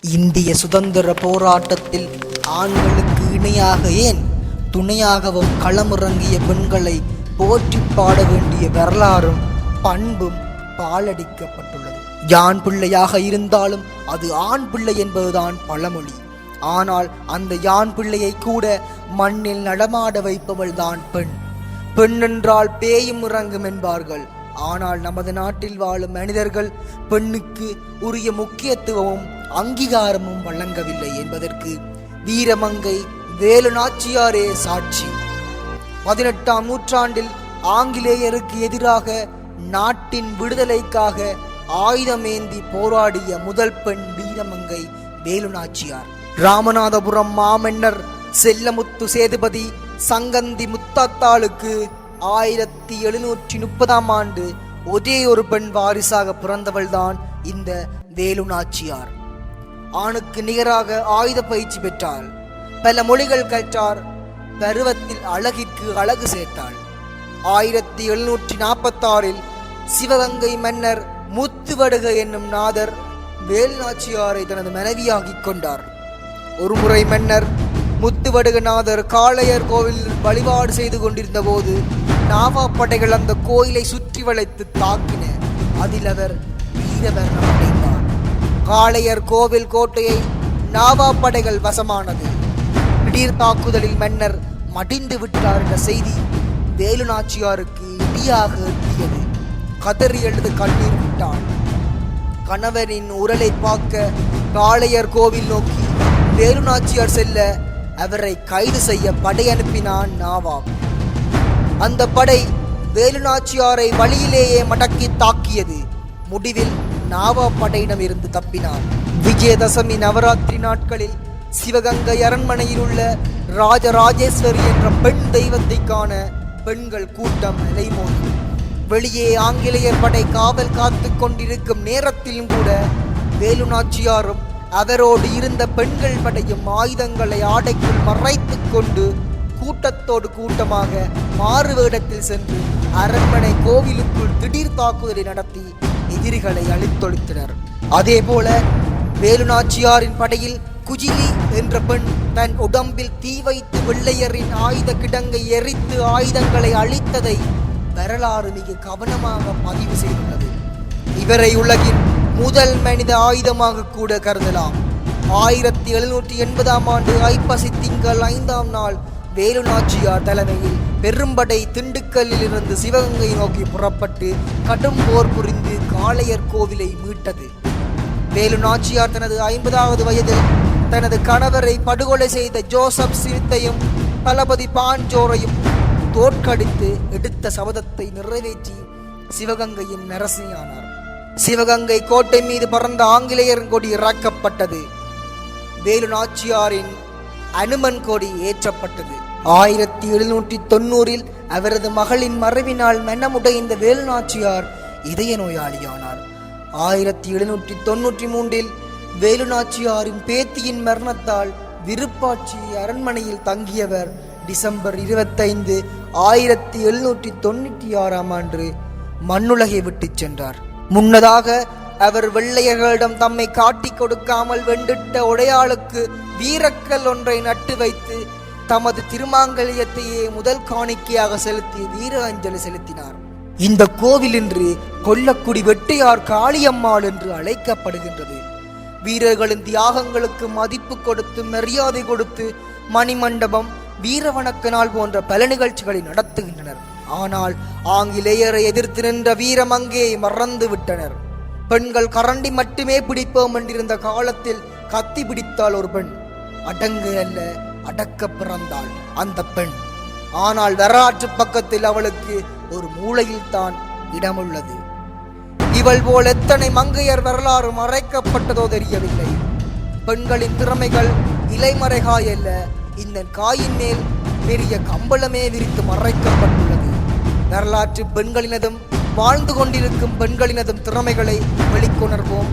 இந்திய சுதந்திர போராட்டத்தில் ஆண்களுக்கு இணையாக ஏன் துணையாகவும் களமிறங்கிய பெண்களை போற்றி பாட வேண்டிய வரலாறும் பண்பும் பாலடிக்கப்பட்டுள்ளது. யான் பிள்ளையாக இருந்தாலும் அது ஆண் பிள்ளை என்பதுதான் பழமொழி. ஆனால் அந்த யான் பிள்ளையை கூட மண்ணில் நடமாட வைப்பவள் தான் பெண். பெண் என்றால் பேயும் இறங்கும் என்பார்கள். ஆனால் நமது நாட்டில் வாழும் மனிதர்கள் பெண்ணுக்கு உரிய முக்கியத்துவமும் அங்கீகாரமும் வழங்கவில்லை என்பதற்கு வீரமங்கை வேலு நாச்சியாரே சாட்சி. 18ஆம் நூற்றாண்டில் ஆங்கிலேயருக்கு எதிராக நாட்டின் விடுதலைக்காக ஆயுதமேந்தி போராடிய முதல் பெண் வீரமங்கை வேலு நாச்சியார். ராமநாதபுரம் மாமன்னர் செல்லமுத்து சேதுபதி சங்கந்தி முத்தாத்தாளுக்கு 1730ஆம் ஆண்டு ஒரே ஒரு பெண் வாரிசாக பிறந்தவள்தான் இந்த வேலு நாச்சியார். ஆணுக்கு நிகராக ஆயுத பயிற்சி பெற்றாள். பல மொழிகள் கற்றார். பருவத்தில் அழகிற்கு அழகு சேர்த்தாள். 1746இல் சிவகங்கை மன்னர் முத்துவடுக என்னும் நாதர் வேலு நாச்சியாரை தனது மனைவியாகிக் கொண்டார். ஒருமுறை மன்னர் முத்துவடுகநாதர் காளையர் கோவிலில் வழிபாடு செய்து கொண்டிருந்த போது நாவா படைகள் அந்த கோயிலை சுற்றி வளைத்து தாக்கின. அதில் அவர் வீரமரணம் அடைந்தார். காளையர் கோவில் கோட்டையை நாவா படைகள் வசமானது. திடீர் தாக்குதலில் மன்னர் மடிந்து விட்டார் என்ற செய்தி வேலு நாச்சியாருக்கு இடியாக எட்டியது. கதறி எழுது கண்ணீர் விட்டாள். கணவரின் உரலை பார்க்க காளையர் கோவில் நோக்கி வேலு நாச்சியார் செல்ல அவரை கைது செய்ய படை அனுப்பினான் நாவாப். அந்த படை வேலு நாச்சியாரை வழியிலேயே மடக்கி தாக்கியது. முடிவில் நாவாப் படையிடம் இருந்து தப்பினார். விஜயதசமி நவராத்திரி நாட்களில் சிவகங்கை அரண்மனையில் உள்ள ராஜராஜேஸ்வரி என்ற பெண் தெய்வத்தை காண பெண்கள் கூட்டம் அலைமோதும். வெளியே ஆங்கிலேயர் படை காவல் காத்து கொண்டிருக்கும் நேரத்திலும் கூட வேலு நாச்சியாரும் அவரோடு இருந்த பெண்கள் படையும் ஆயுதங்களை ஆடைக்குள் மறைத்து கொண்டு கூட்டத்தோடு கூட்டமாக மாறு வேடத்தில் சென்று அரண்மனை கோவிலுக்குள் திடீர் தாக்குதலை நடத்தி எதிரிகளை அழித்தொழித்தனர். அதே போல வேலு நாச்சியாரின் படையில் குஜிலி என்ற பெண் தன் உடம்பில் தீ வைத்து வெள்ளையரின் ஆயுத கிடங்கை எரித்து ஆயுதங்களை அழித்ததை வரலாறு மிக கவனமாக பதிவு செய்துள்ளது. இவரை உலகின் முதல் மனித ஆயுதமாக கூட கருதலாம். 1780ஆம் ஆண்டு ஐப்பசி திங்கள் 5ஆம் நாள் வேலு நாச்சியார் தலைமையில் பெரும்படை திண்டுக்கல்லில் இருந்து சிவகங்கை நோக்கி புறப்பட்டு கடும் போர் புரிந்து காளையர் கோவிலை மீட்டது. வேலு நாச்சியார் தனது 50வது வயதில் தனது கணவரை படுகொலை செய்த ஜோசப் ஸ்மித்தையும் தளபதி பாஞ்சோரையும் தோற்கடித்து எடுத்த சபதத்தை நிறைவேற்றி சிவகங்கையின் அரசியானார். சிவகங்கை கோட்டை மீது பறந்த ஆங்கிலேயரின் கொடி இறக்கப்பட்டது. வேலு நாச்சியாரின் அனுமன் கொடி ஏற்றப்பட்டது. 1790இல் அவரது மகளின் மறைவினால் மனமுடைந்த வேலு நாச்சியார் இதய நோயாளியானார். 1793இல் வேலு நாச்சியாரின் பேத்தியின் மரணத்தால் விருப்பாட்சி அரண்மனையில் தங்கியவர் டிசம்பர் 25, 1796ஆம் ஆண்டு மண்ணுலகை விட்டு சென்றார். முன்னதாக அவர் வெள்ளையர்களிடம் தம்மை காட்டிக் கொடுக்காமல் வெண்டிட்ட உடையாளுக்கு வீரக்கல் ஒன்றை நட்டு வைத்து தமது திருமாங்கல்யத்தையே முதல் காணிக்கையாக செலுத்தி வீர அஞ்சலி செலுத்தினார். இந்த கோவில் இன்று கொல்லக்குடி வெட்டையார் காளியம்மாள் என்று அழைக்கப்படுகின்றது. வீரர்களின் தியாகங்களுக்கு மதிப்பு கொடுத்து மரியாதை கொடுத்து மணிமண்டபம் வீரவணக்க நாள் போன்ற பல நிகழ்ச்சிகளை நடத்துகின்றனர். ஆனால் ஆங்கிலேயரை எதிர்த்து நின்ற வீரமங்கே மறந்து விட்டனர். பெண்கள் கரண்டி மட்டுமே பிடிப்போம் என்றிருந்த காலத்தில் கத்தி பிடித்தாள் ஒரு பெண். அடங்கு அல்ல அடக்க பிறந்தாள் அந்த பெண். ஆனால் வரலாற்று பக்கத்தில் அவளுக்கு ஒரு மூலையில் தான் இடமுள்ளது. இவள் போல் எத்தனை மங்கையர் வரலாறு மறைக்கப்பட்டதோ தெரியவில்லை. பெண்களின் திறமைகள் இலைமறைகாய் அல்ல, இந்த காயின் மேல் பெரிய கம்பளமே விரித்து மறைக்கப்பட்டுள்ளது. வரலாற்று பெண்களினதும் வாழ்ந்து கொண்டிருக்கும் பெண்களினதும் திறமைகளை வெளிக்கொணர்வோம்.